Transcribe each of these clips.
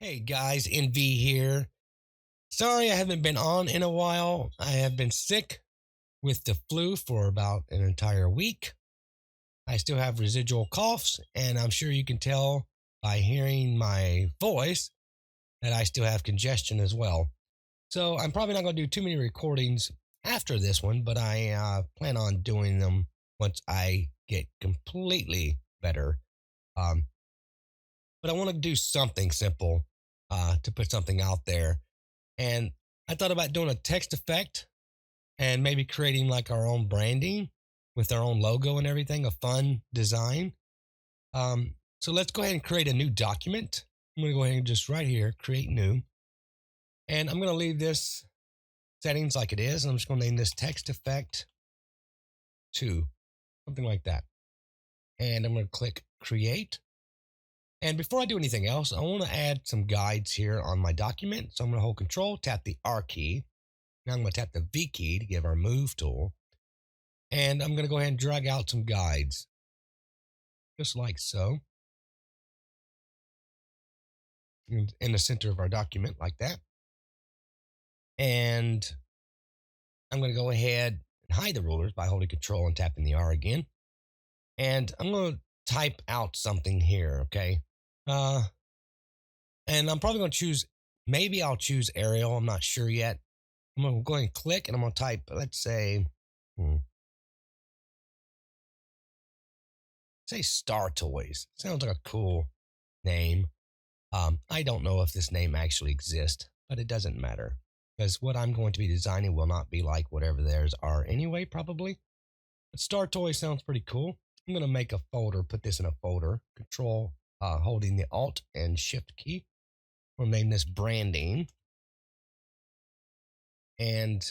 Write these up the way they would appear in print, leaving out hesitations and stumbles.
Hey guys, NV here. Sorry I haven't been on in a while. I have been sick with the flu for about an entire week. I still have residual coughs, and I'm sure you can tell by hearing my voice that I still have congestion as well. So I'm probably not going to do too many recordings after this one, but I plan on doing them once I get completely better. Um, but I want to do something simple to put something out there. And I thought about doing a text effect and maybe creating like our own branding with our own logo and everything, a fun design. So let's go ahead and create a new document. I'm going to go ahead and just right here, create new. And I'm going to leave this settings like it is. And I'm just going to name this text effect 2, something like that. And I'm going to click create. And before I do anything else, I want to add some guides here on my document. So I'm going to hold control, tap the R key. Now I'm going to tap the V key to give our move tool. And I'm going to go ahead and drag out some guides, just like so, in the center of our document, like that. And I'm going to go ahead and hide the rulers by holding control and tapping the R again. And I'm going to type out something here, okay? And I'm probably going to choose, maybe I'll choose Arial. I'm not sure yet. I'm going to go ahead and click, and I'm going to type, let's say, say Star Toys. Sounds like a cool name. I don't know if this name actually exists, but it doesn't matter because what I'm going to be designing will not be like whatever theirs are anyway, probably. But Star Toys sounds pretty cool. I'm going to make a folder, put this in a folder, control, holding the Alt and Shift key. We'll name this branding. And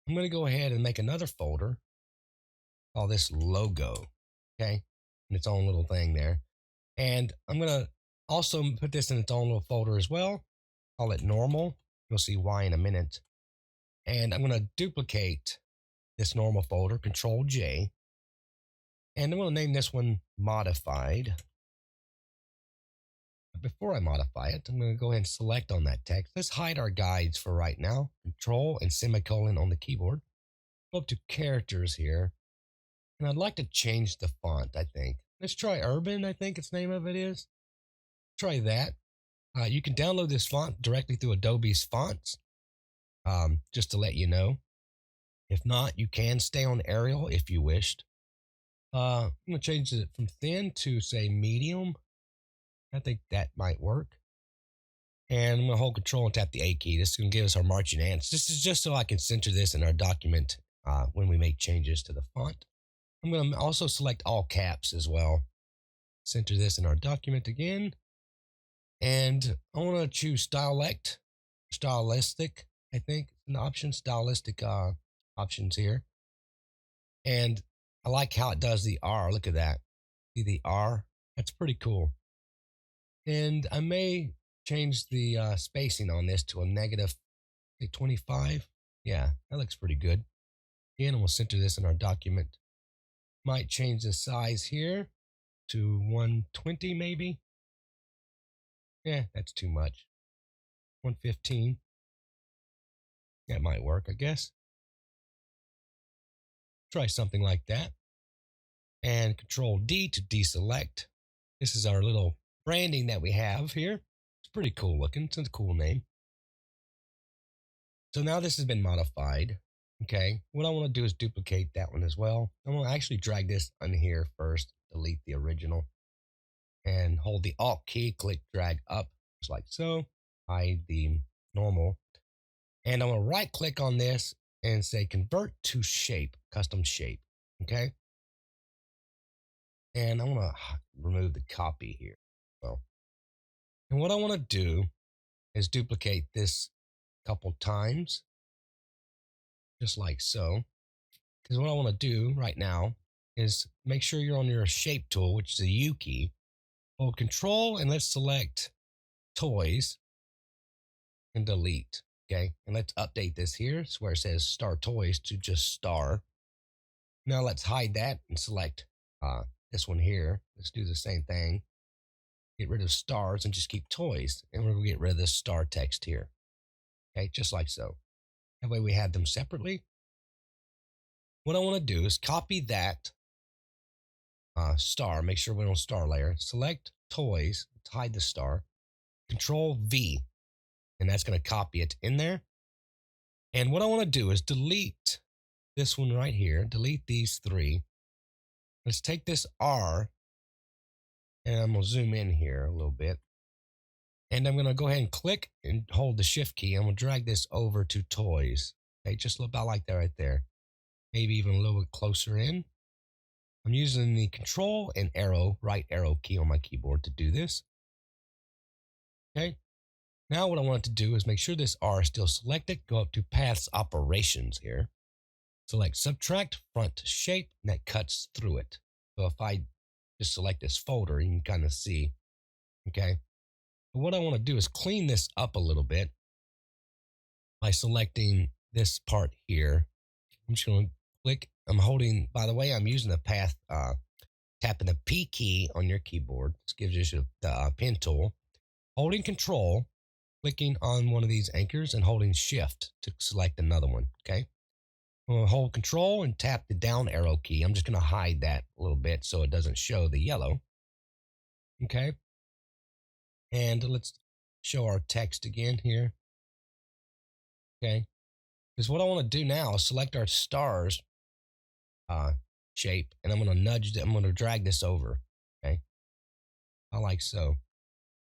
I'm going to go ahead and make another folder, call this logo, okay? And its own little thing there. And I'm going to also put this in its own little folder as well. Call it normal. You'll see why in a minute. And I'm going to duplicate this normal folder, Control J. And I'm going to name this one modified. Before I modify it, I'm going to go ahead and select on that text. Let's hide our guides for right now. Control and semicolon on the keyboard. Go up to characters here. And I'd like to change the font, I think. Let's try Urban, I think its name of it is. Try that. You can download this font directly through Adobe's fonts, just to let you know. If not, you can stay on Arial if you wished. I'm going to change it from thin to, say, medium. I think that might work. And I'm going to hold control and tap the A key. This is going to give us our marching ants. This is just so I can center this in our document when we make changes to the font. I'm going to also select all caps as well. Center this in our document again. And I want to choose stylistic, I think, an option, stylistic options here. And I like how it does the R. Look at that. See the R? That's pretty cool. And I may change the spacing on this to a negative, say, 25. Yeah, that looks pretty good. Again, we'll center this in our document. Might change the size here to 120 maybe. Yeah, that's too much. 115. That might work, I guess. Try something like that. And Control D to deselect. This is our little branding that we have here. It's pretty cool looking. It's a cool name. So now this has been modified. Okay. What I want to do is duplicate that one as well. I'm going to actually drag this on here first, delete the original, and hold the Alt key, click, drag up, just like so. Hide the normal. And I'm going to right click on this and say convert to shape, custom shape. Okay. And I'm going to remove the copy here. Well, and what I want to do is duplicate this a couple times, just like so. Because what I want to do right now is make sure you're on your shape tool, which is a U key. Hold control and let's select toys and delete. Okay. And let's update this here. It's where it says Star Toys to just Star. Now let's hide that and select this one here. Let's do the same thing. get rid of stars and just keep toys. And we're going to get rid of this star text here. Okay, just like so. That way we have them separately. What I want to do is copy that star, make sure we're on star layer, select toys, hide the star, Control V, and that's going to copy it in there. And what I want to do is delete this one right here, delete these three. Let's take this R, and I'm going to zoom in here a little bit. And I'm going to go ahead and click and hold the shift key. I'm going to drag this over to toys. Okay, just about like that right there. Maybe even a little bit closer in. I'm using the control and arrow, right arrow key on my keyboard to do this. Okay. Now what I want to do is make sure this R is still selected. Go up to Paths Operations here. Select Subtract Front Shape, and that cuts through it. So if I just select this folder, you can kind of see. Okay. But what I want to do is clean this up a little bit by selecting this part here. I'm just going to click. I'm holding, by the way, I'm using the path, tapping the P key on your keyboard. This gives you the pen tool. Holding Control, clicking on one of these anchors, and holding Shift to select another one. Okay. I'm going to hold Control and tap the down arrow key. I'm just going to hide that a little bit so it doesn't show the yellow. Okay. And let's show our text again here. Okay. Because what I want to do now is select our stars shape, and I'm going to nudge I'm going to drag this over. Okay. I like so.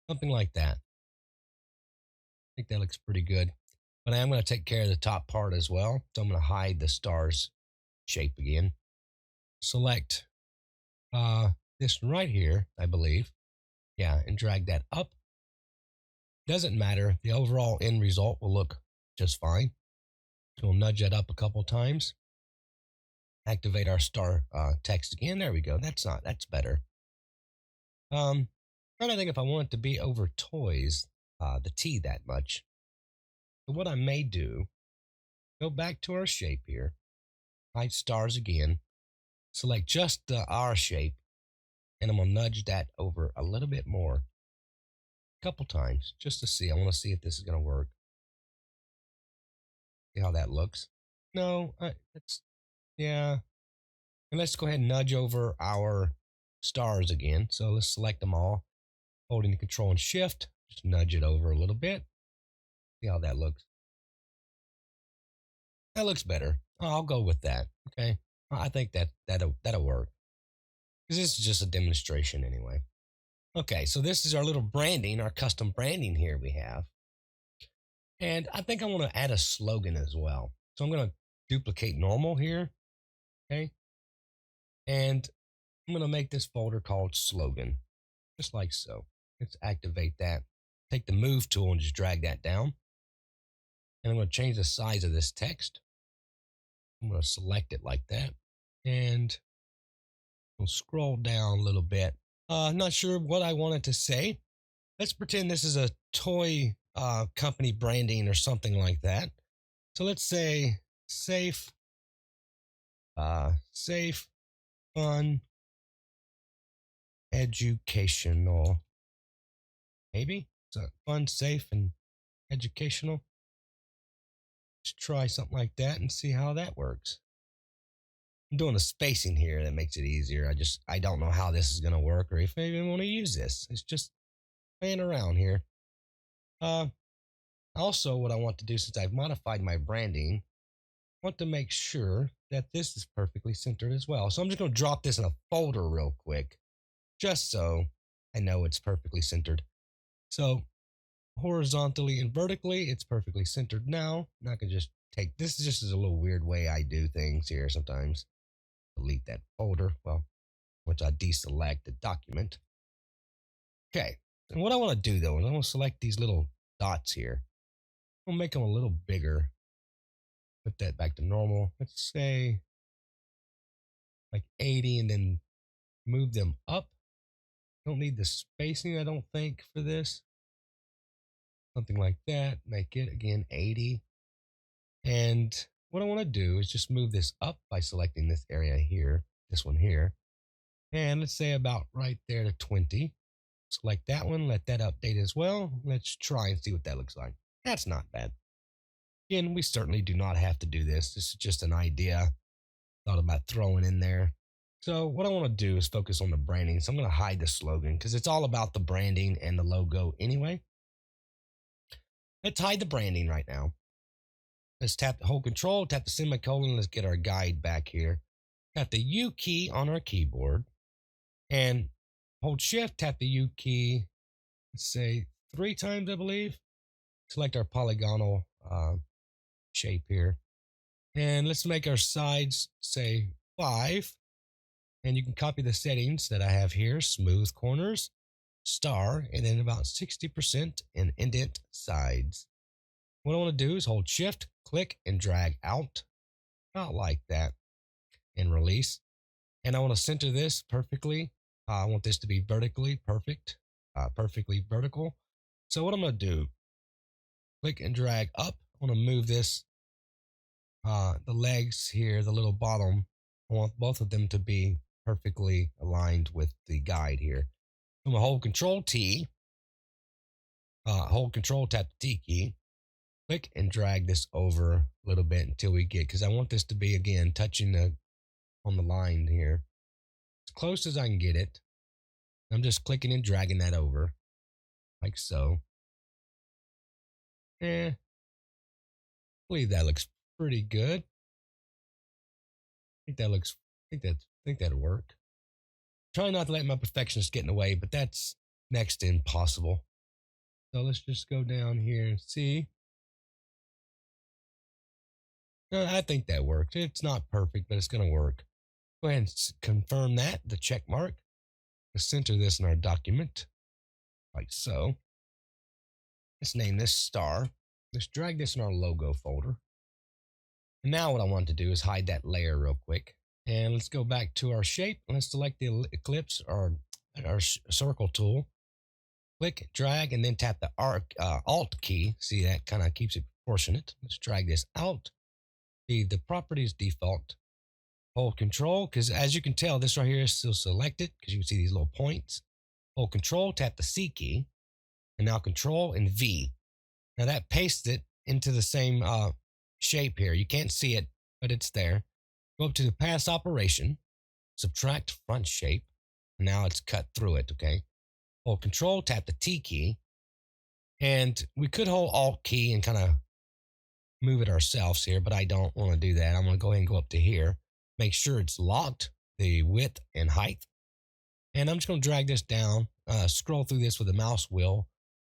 Something like that. I think that looks pretty good. But I am going to take care of the top part as well. So I'm going to hide the stars shape again. Select this right here, I believe. Yeah, and drag that up. Doesn't matter. The overall end result will look just fine. So we'll nudge that up a couple times. Activate our star text again. There we go. That's better. Trying to think if I want it to be over toys, the T that much. So what I may do, go back to our shape here, hide stars again, select just the R shape, and I'm going to nudge that over a little bit more. A couple times, just to see. I want to see if this is going to work. See how that looks. No, yeah. And let's go ahead and nudge over our stars again. So let's select them all, holding the Control and Shift, just nudge it over a little bit. See how that looks. That looks better. I'll go with that. Okay. I think that'll work. Because this is just a demonstration anyway. Okay, so this is our little branding, our custom branding here we have. And I think I want to add a slogan as well. So I'm going to duplicate normal here. Okay. And I'm going to make this folder called slogan, just like so. Let's activate that. Take the move tool and just drag that down. And I'm going to change the size of this text. I'm going to select it like that. And we'll scroll down a little bit. Not sure what I wanted to say. Let's pretend this is a toy company branding or something like that. So let's say safe, fun, educational. Maybe so fun, safe, and educational. Let's try something like that and see how that works. I'm doing a spacing here that makes it easier. I don't know how this is going to work or if I even want to use this. It's just playing around here. Also, what I want to do, since I've modified my branding, I want to make sure that this is perfectly centered as well. So I'm just going to drop this in a folder real quick, just so I know it's perfectly centered. So horizontally and vertically, it's perfectly centered now. I'm not going to just take, this is just a little weird way I do things here sometimes. Delete that folder, well, once I deselect the document. Okay, and what I want to do though is I want to select these little dots here. I'll make them a little bigger. Put that back to normal. Let's say like 80 and then move them up. Don't need the spacing, I don't think, for this. Something like that. Make it again 80. And what I want to do is just move this up by selecting this area here, this one here. And let's say about right there to 20. Select that one, let that update as well. Let's try and see what that looks like. That's not bad. Again, we certainly do not have to do this. This is just an idea thought about throwing in there. So what I want to do is focus on the branding. So I'm going to hide the slogan because it's all about the branding and the logo anyway. Let's hide the branding right now. Let's tap the hold control, tap the semicolon. Let's get our guide back here. Tap the U key on our keyboard and hold shift, tap the U key, let's say 3 times, I believe. Select our polygonal shape here. And let's make our sides say 5. And you can copy the settings that I have here, smooth corners, star, and then about 60% and indent sides. What I want to do is hold shift, click, and drag out, about like that, and release. And I want to center this perfectly. I want this to be vertically perfect, perfectly vertical. So what I'm going to do, click and drag up. I want to move this, the legs here, the little bottom. I want both of them to be perfectly aligned with the guide here. I'm going to hold Control T, hold Control, tap the T key, click and drag this over a little bit until we get, because I want this to be, again, touching on the line here. As close as I can get it. I'm just clicking and dragging that over, like so. I believe that looks pretty good. I think that'll work. Try not to let my perfectionist get in the way, but that's next to impossible. So let's just go down here and see. I think that works. It's not perfect, but it's going to work. Go ahead and confirm that, the check mark. Let's center this in our document, like so. Let's name this star. Let's drag this in our logo folder. And now what I want to do is hide that layer real quick. And let's go back to our shape. Let's select the ellipse or our circle tool. Click, drag, and then tap the Alt key. See, that kind of keeps it proportionate. Let's drag this out. The properties default. Hold Control, because as you can tell, this right here is still selected because you can see these little points. Hold Control, tap the C key, and now Control and V. Now that pastes it into the same shape here. You can't see it, but it's there. Go up to the pass operation, subtract front shape, and now it's cut through it, okay? Hold Control, tap the T key, and we could hold Alt key and kind of move it ourselves here, but I don't want to do that. I'm going to go ahead and go up to here, make sure it's locked, the width and height, and I'm just going to drag this down, scroll through this with the mouse wheel,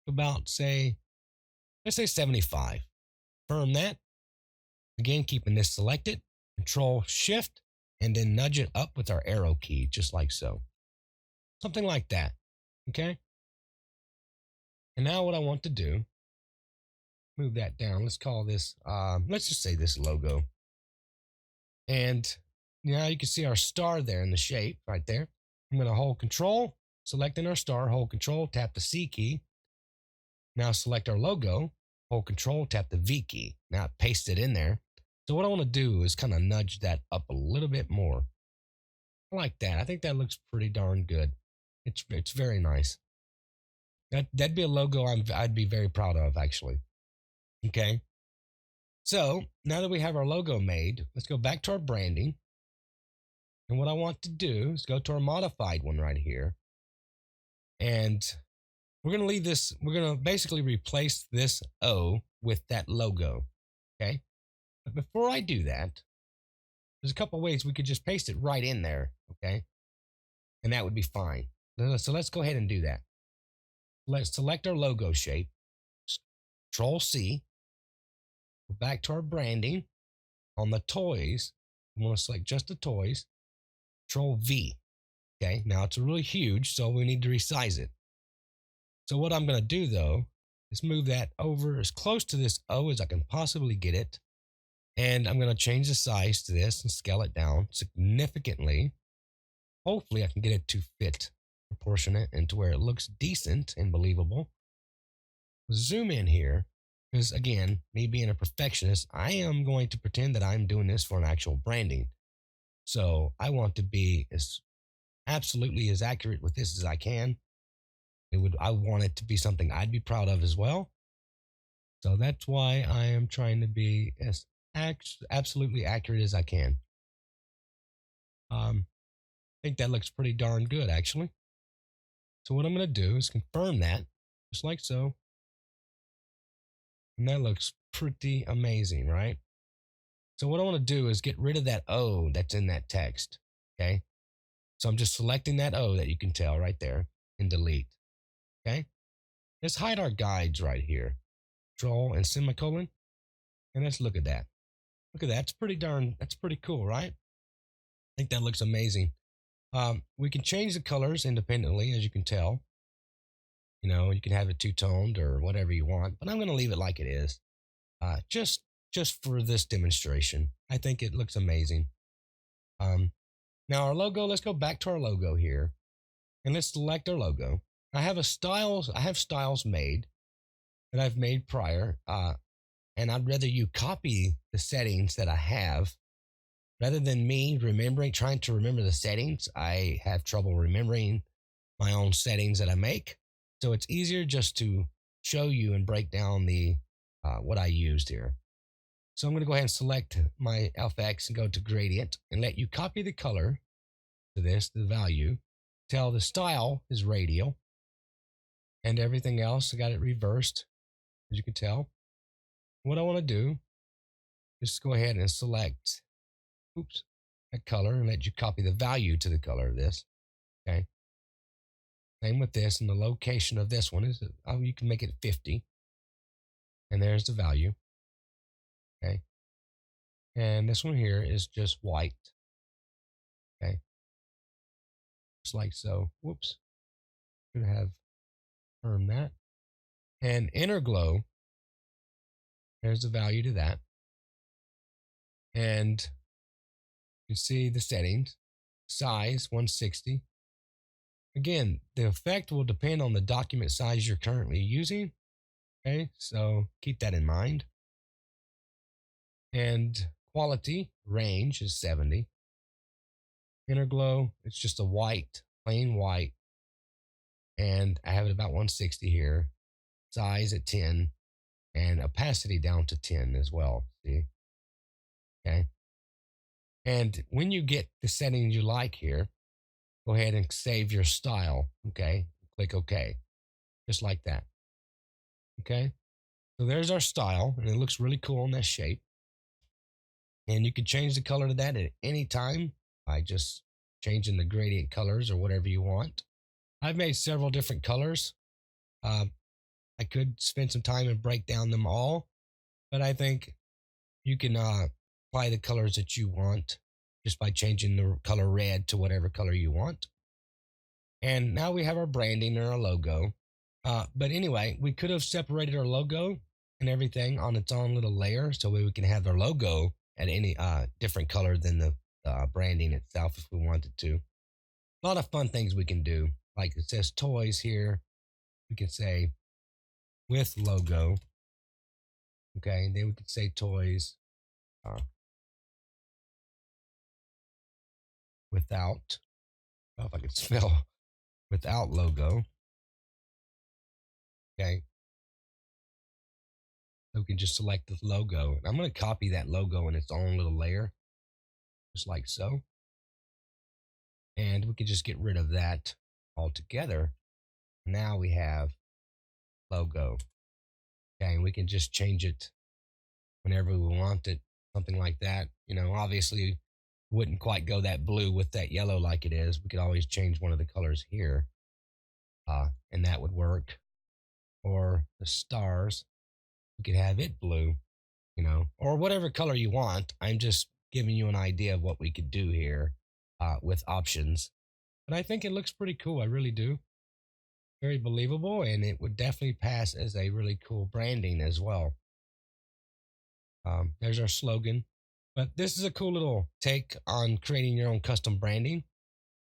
about, say, let's say 75. Confirm that. Again, keeping this selected, Control Shift, and then nudge it up with our arrow key, just like so. Something like that, okay? And now what I want to do, move that down. Let's call this, let's just say this logo. And now you can see our star there in the shape right there. I'm going to hold Control, selecting our star, hold Control, tap the C key. Now select our logo, hold Control, tap the V key. Now paste it in there. So what I want to do is kind of nudge that up a little bit more. I like that. I think that looks pretty darn good. It's very nice. That'd be a logo I'd be very proud of, actually. Okay. So now that we have our logo made, let's go back to our branding. And what I want to do is go to our modified one right here. And we're going to leave this, we're going to basically replace this O with that logo. Okay. But before I do that, there's a couple ways we could just paste it right in there. Okay. And that would be fine. So let's go ahead and do that. Let's select our logo shape. Control C. Go back to our branding. On the toys, we want to select just the toys. Control V. Okay, now it's really huge, so we need to resize it. So what I'm going to do, though, is move that over as close to this O as I can possibly get it. And I'm going to change the size to this and scale it down significantly. Hopefully, I can get it to fit proportionate and to where it looks decent and believable. Zoom in here, because again, me being a perfectionist, I am going to pretend that I'm doing this for an actual branding. So I want to be as absolutely as accurate with this as I can. I want it to be something I'd be proud of as well. So that's why I am trying to be as absolutely accurate as I can. I think that looks pretty darn good, actually. So what I'm going to do is confirm that, just like so. And that looks pretty amazing, right? So what I want to do is get rid of that O that's in that text, okay? So I'm just selecting that O that you can tell right there and delete, okay? Let's hide our guides right here. Control and semicolon. And let's look at that. Look at that. That's pretty cool, right? I think that looks amazing. We can change the colors independently, as you can tell. You can have it two-toned or whatever you want, but I'm going to leave it like it is. Just for this demonstration. I think it looks amazing. Now our logo, let's go back to our logo here and let's select our logo. I have styles made that I've made prior. And I'd rather you copy the settings that I have rather than me trying to remember the settings. I have trouble remembering my own settings that I make. So it's easier just to show you and break down the what I used here. So I'm going to go ahead and select my FX and go to gradient and let you copy the color to the value. Tell the style is radial and everything else. I got it reversed, as you can tell. What I want to do is go ahead and select, that color and let you copy the value to the color of this. Okay. Same with this, and the location of this one is, you can make it 50. And there's the value. Okay. And this one here is just white. Okay. Just like so. Whoops. Should have turned that. And inner glow, there's the value to that. And you see the settings. Size 160. Again, the effect will depend on the document size you're currently using. Okay, so keep that in mind. And quality range is 70. Inner glow, it's just a white, plain white. And I have it about 160 here. Size at 10 and opacity down to 10 as well. See? Okay. And when you get the settings you like here, go ahead and save your style. Okay. Click OK. Just like that. Okay. So there's our style, and it looks really cool in that shape. And you can change the color to that at any time by just changing the gradient colors or whatever you want. I've made several different colors. I could spend some time and break down them all, but I think you can apply the colors that you want just by changing the color red to whatever color you want. And now we have our branding and our logo. But anyway, we could have separated our logo and everything on its own little layer so we can have our logo at any different color than the branding itself if we wanted to. A lot of fun things we can do. Like it says toys here. We can say with logo. Okay, and then we could say toys without. I don't know if I could spell without logo. Okay. So we can just select the logo. And I'm going to copy that logo in its own little layer, just like so. And we can just get rid of that altogether. Now we have logo. Okay, and we can just change it whenever we want it, something like that. Obviously wouldn't quite go that blue with that yellow like it is. We could always change one of the colors here, and that would work. Or the stars, we could have it blue, or whatever color you want. I'm just giving you an idea of what we could do here with options. But I think it looks pretty cool. I really do. Very believable, and it would definitely pass as a really cool branding as well. There's our slogan. But this is a cool little take on creating your own custom branding.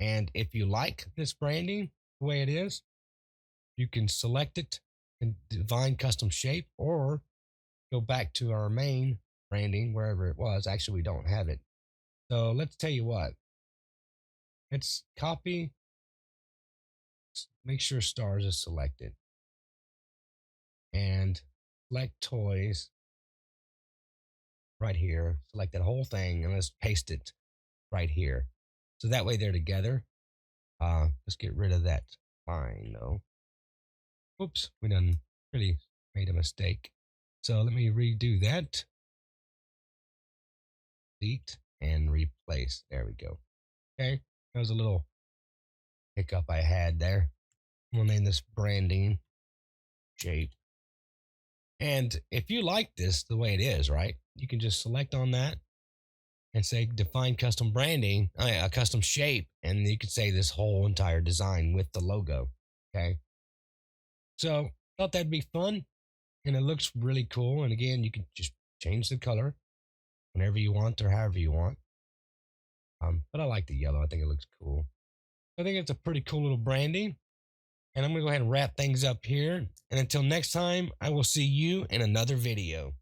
And if you like this branding the way it is, you can select it and define custom shape or go back to our main branding wherever it was. Actually, we don't have it. So let's tell you what. Let's copy make sure stars is selected and select toys right here. Select that whole thing and let's paste it right here. So that way they're together. Let's get rid of that line though. Oops, we done really made a mistake. So let me redo that. Delete and replace. There we go. Okay, that was a little hiccup I had there. We'll name this branding shape. And if you like this the way it is, right, you can just select on that and say define custom branding, a custom shape, and you can say this whole entire design with the logo. Okay. So thought that'd be fun and it looks really cool. And again, you can just change the color whenever you want or however you want. But I like the yellow. I think it looks cool. I think it's a pretty cool little branding. And I'm going to go ahead and wrap things up here. And until next time, I will see you in another video.